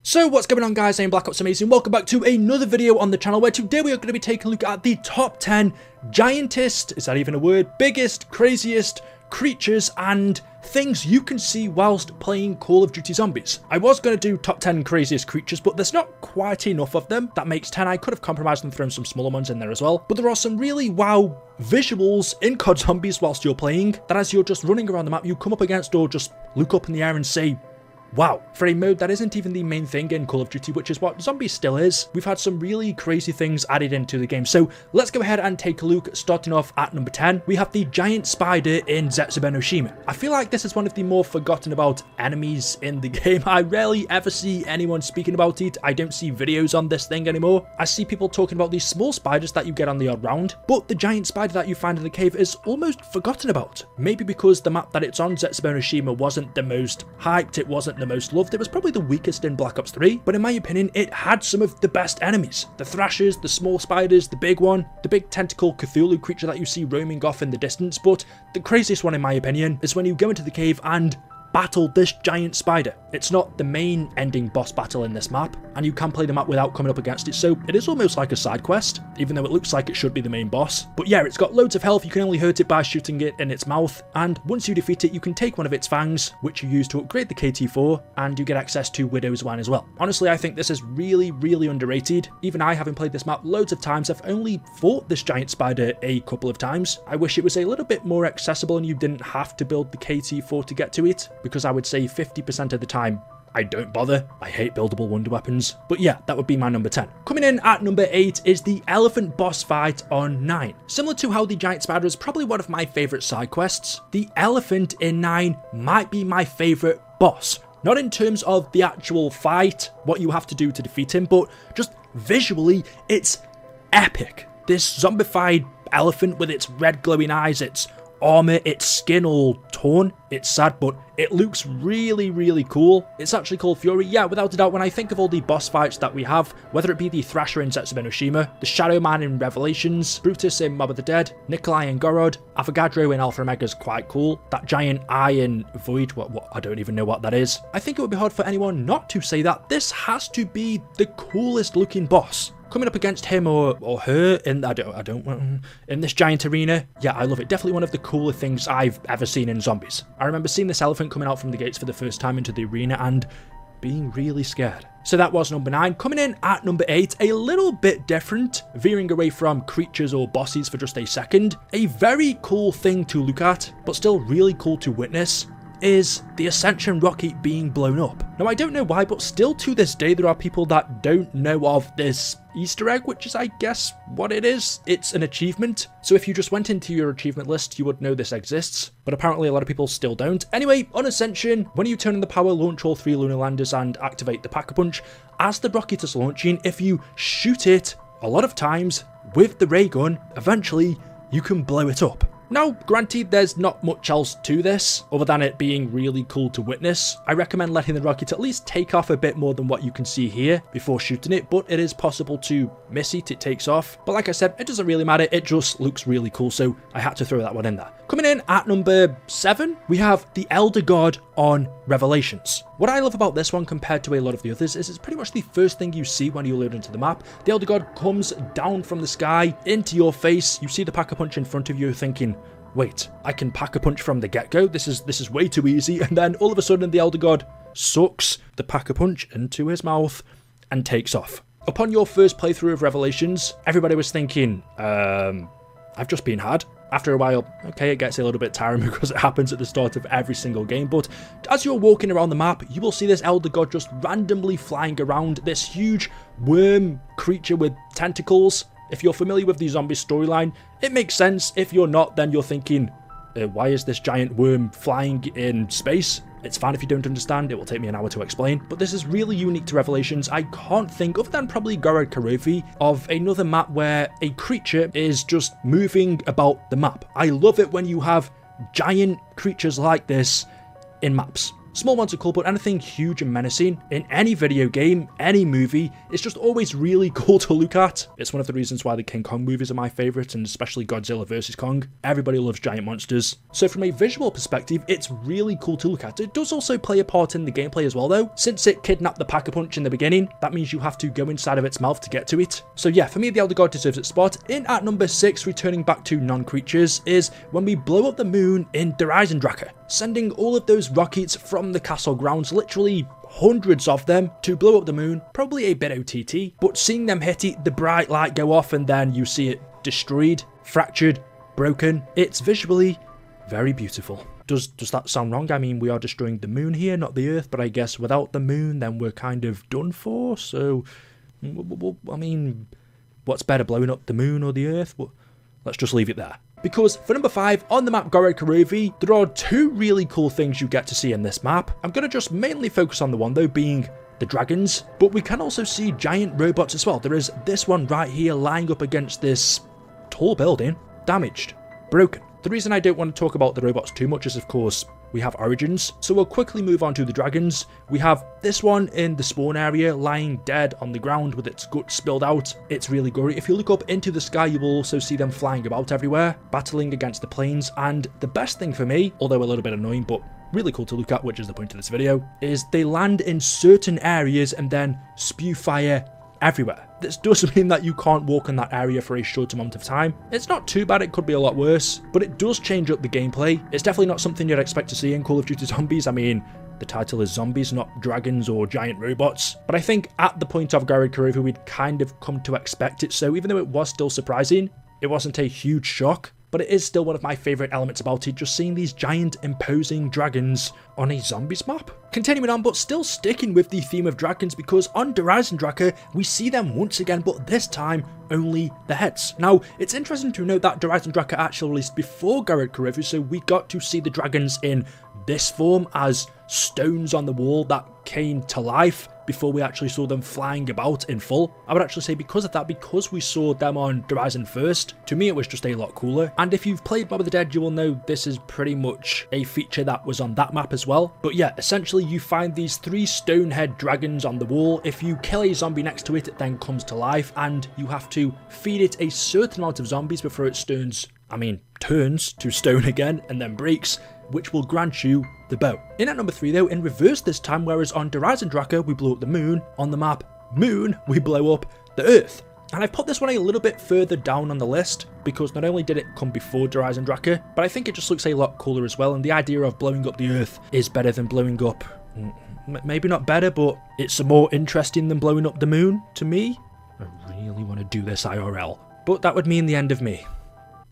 So what's going on, guys? I'm Black Ops Amazing. Welcome back to another video on the channel where today we are going to be taking a look at the top 10 giantest, is that even a word, biggest, craziest creatures and things you can see whilst playing Call of Duty Zombies. I was going to do top 10 craziest creatures, but there's not quite enough of them. That makes 10. I could have compromised and thrown some smaller ones in there as well. But there are some really wow visuals in COD Zombies whilst you're playing that as you're just running around the map, you come up against or just look up in the air and say, wow, for a mode that isn't even the main thing in Call of Duty, which is what Zombies still is, we've had some really crazy things added into the game. So let's go ahead and take a look. Starting off at number 10, we have the giant spider in Zetsuben Oshima. I feel like this is one of the more forgotten about enemies in the game. I rarely ever see anyone speaking about it. I don't see videos on this thing anymore. I see people talking about these small spiders that you get on the odd round, but the giant spider that you find in the cave is almost forgotten about. Maybe because the map that it's on, Zetsuben Oshima, wasn't the most hyped, it wasn't the most loved, it was probably the weakest in Black Ops 3, but in my opinion it had some of the best enemies. The thrashers, the small spiders, the big one, the big tentacle Cthulhu creature that you see roaming off in the distance, but the craziest one in my opinion is when you go into the cave and battle this giant spider. It's not the main ending boss battle in this map, and you can play the map without coming up against it, so it is almost like a side quest, even though it looks like it should be the main boss. But yeah, it's got loads of health, you can only hurt it by shooting it in its mouth, and once you defeat it, you can take one of its fangs, which you use to upgrade the KT-4, and you get access to Widow's Wine as well. Honestly, I think this is really, really underrated. Even I, having played this map loads of times, I've only fought this giant spider a couple of times. I wish it was a little bit more accessible and you didn't have to build the KT-4 to get to it, because I would say 50% of the time, I don't bother. I hate buildable wonder weapons. But yeah, that would be my number 10. Coming in at number 8 is the elephant boss fight on 9. Similar to how the giant spider is probably one of my favourite side quests, the elephant in 9 might be my favourite boss. Not in terms of the actual fight, what you have to do to defeat him, but just visually, it's epic. This zombified elephant with its red glowing eyes, its armor, its skin all torn. It's sad, but it looks really, really cool. It's actually called Fury. Yeah, without a doubt, when I think of all the boss fights that we have, whether it be the Thrasher in Zetsuben Oshima, the Shadow Man in Revelations, Brutus in Mob of the Dead, Nikolai in Gorod, Avogadro in Alpha Omega is quite cool. That giant eye in Void, what I don't even know what that is. I think it would be hard for anyone not to say that this has to be the coolest looking boss. Coming up against him or her in in this giant arena, yeah, I love it. Definitely one of the cooler things I've ever seen in Zombies. I remember seeing this elephant coming out from the gates for the first time into the arena and being really scared. So that was number 9. Coming in at number 8, a little bit different, veering away from creatures or bosses for just a second. A very cool thing to look at, but still really cool to witness, is the Ascension rocket being blown up. Now, I don't know why, but still to this day, there are people that don't know of this Easter egg, which is, I guess, what it is. It's an achievement. So if you just went into your achievement list, you would know this exists, but apparently a lot of people still don't. Anyway, on Ascension, when you turn on the power, launch all 3 lunar landers and activate the Pack-a-Punch, as the rocket is launching, if you shoot it a lot of times with the ray gun, eventually you can blow it up. Now, granted, there's not much else to this, other than it being really cool to witness. I recommend letting the rocket at least take off a bit more than what you can see here before shooting it, but it is possible to miss it, it takes off. But like I said, it doesn't really matter, it just looks really cool, so I had to throw that one in there. Coming in at number 7, we have the Elder God on Revelations. What I love about this one compared to a lot of the others is it's pretty much the first thing you see when you load into the map. The Elder God comes down from the sky into your face, you see the Pack-a-Punch in front of you thinking, wait, I can Pack-a-Punch from the get-go, this is way too easy, and then all of a sudden the Elder God sucks the Pack-a-Punch into his mouth and takes off. Upon your first playthrough of Revelations, everybody was thinking, I've just been had. After a while, okay, it gets a little bit tiring because it happens at the start of every single game, but as you're walking around the map, you will see this Elder God just randomly flying around, this huge worm creature with tentacles. If you're familiar with the zombie storyline, it makes sense. If you're not, then you're thinking, why is this giant worm flying in space? It's fine if you don't understand, it will take me an hour to explain, but this is really unique to Revelations. I can't think, other than probably Gorod Karofi, of another map where a creature is just moving about the map. I love it when you have giant creatures like this in maps. Small ones are cool, but anything huge and menacing in any video game, any movie, it's just always really cool to look at. It's one of the reasons why the King Kong movies are my favourite, and especially Godzilla vs Kong. Everybody loves giant monsters. So from a visual perspective, it's really cool to look at. It does also play a part in the gameplay as well though. Since it kidnapped the Pack-a-Punch in the beginning, that means you have to go inside of its mouth to get to it. So yeah, for me the Elder God deserves its spot. In at number 6, returning back to non-creatures, is when we blow up the moon in Der Eisendrache, sending all of those rockets from the castle grounds, literally hundreds of them, to blow up the moon. Probably a bit OTT, but seeing them hit it, the bright light go off, and then you see it destroyed, fractured, broken. It's visually very beautiful. Does that sound wrong? I mean, we are destroying the moon here, not the Earth, but I guess without the moon, then we're kind of done for. So, I mean, what's better, blowing up the moon or the Earth? Well, let's just leave it there. Because for number 5, on the map Gorod Karovi, there are 2 really cool things you get to see in this map. I'm going to just mainly focus on the one though, being the dragons, but we can also see giant robots as well. There is this one right here lying up against this tall building, damaged, broken. The reason I don't want to talk about the robots too much is, of course, we have origins, so we'll quickly move on to the dragons. We have this one in the spawn area, lying dead on the ground with its guts spilled out. It's really gory. If you look up into the sky, you will also see them flying about everywhere, battling against the planes, and the best thing for me, although a little bit annoying, but really cool to look at, which is the point of this video, is they land in certain areas and then spew fire everywhere. This does mean that you can't walk in that area for a short amount of time. It's not too bad, it could be a lot worse, but it does change up the gameplay. It's definitely not something you'd expect to see in Call of Duty Zombies. I mean, the title is Zombies, not dragons or giant robots. But I think at the point of Gorod Karovi, we'd kind of come to expect it, so even though it was still surprising, it wasn't a huge shock. But it is still one of my favourite elements about it, just seeing these giant imposing dragons on a zombies map. Continuing on, but still sticking with the theme of dragons, because on Der Eisendrache we see them once again, but this time only the heads. Now, it's interesting to note that Der Eisendrache actually released before Gorod Karovi, so we got to see the dragons in this form as stones on the wall that came to life before we actually saw them flying about in full. I would actually say because of that, because we saw them on Der Eisen first, to me it was just a lot cooler. And if you've played Mob of the Dead, you will know this is pretty much a feature that was on that map as well. But yeah, essentially you find these 3 stone head dragons on the wall. If you kill a zombie next to it, it then comes to life, and you have to feed it a certain amount of zombies before it turns to stone again and then breaks, which will grant you the bow. In at number 3 though, in reverse this time, whereas on Der Eisendrache we blow up the moon, on the map Moon we blow up the Earth. And I've put this one a little bit further down on the list, because not only did it come before Der Eisendrache, but I think it just looks a lot cooler as well, and the idea of blowing up the Earth is better than blowing up, maybe not better, but it's more interesting than blowing up the moon to me. I really want to do this IRL, but that would mean the end of me.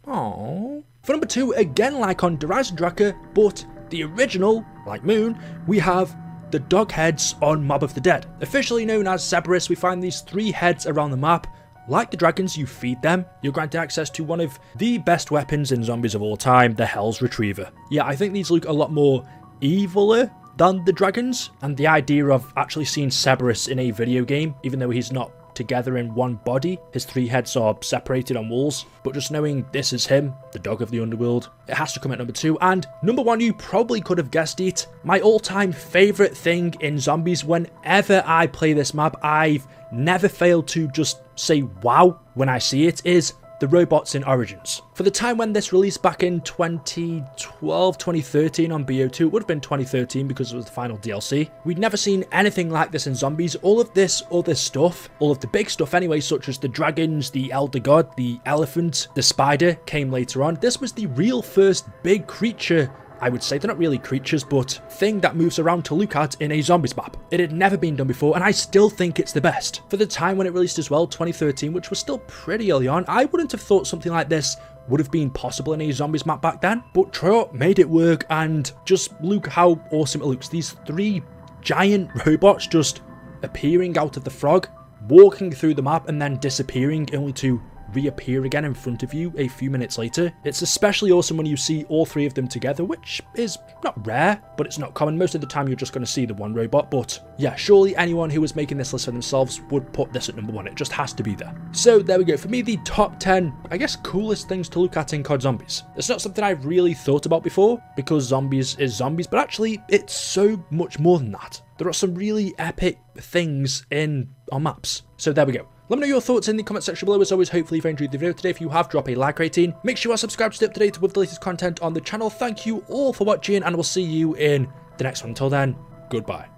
Aww. For number 2, again like on Der Eisendrache, but the original, like Moon, we have the dog heads on Mob of the Dead. Officially known as Cerberus, we find these 3 heads around the map. Like the dragons, you feed them. You're granted access to one of the best weapons in zombies of all time, the Hell's Retriever. Yeah, I think these look a lot more eviler than the dragons, and the idea of actually seeing Cerberus in a video game, even though he's not together in one body, his 3 heads are separated on walls, but just knowing this is him, the dog of the underworld, it has to come at number 2. And number 1, you probably could have guessed it, my all-time favourite thing in zombies. Whenever I play this map, I've never failed to just say wow when I see it, is the robots in Origins. For the time when this released back in 2012, 2013 on BO2, it would have been 2013 because it was the final DLC. We'd never seen anything like this in zombies. All of this other stuff, all of the big stuff anyway, such as the dragons, the Elder God, the elephant, the spider, came later on. This was the real first big creature, I would say. They're not really creatures, but thing that moves around to look at in a zombies map. It had never been done before, and I still think it's the best. For the time when it released as well, 2013, which was still pretty early on, I wouldn't have thought something like this would have been possible in a zombies map back then, but Treyarch made it work, and just look how awesome it looks. These 3 giant robots just appearing out of the frog, walking through the map and then disappearing, only to reappear again in front of you a few minutes later. It's especially awesome when you see all 3 of them together, which is not rare, but it's not common. Most of the time you're just going to see the one robot, but yeah, surely anyone who was making this list for themselves would put this at number 1. It just has to be there. So there we go. For me, the top 10, I guess, coolest things to look at in COD Zombies. It's not something I've really thought about before, because zombies is zombies, but actually it's so much more than that. There are some really epic things in our maps. So there we go. Let me know your thoughts in the comment section below. As always, hopefully you've enjoyed the video today. If you have, drop a like rating. Make sure you are subscribed to stay up to date with the latest content on the channel. Thank you all for watching, and we'll see you in the next one. Until then, goodbye.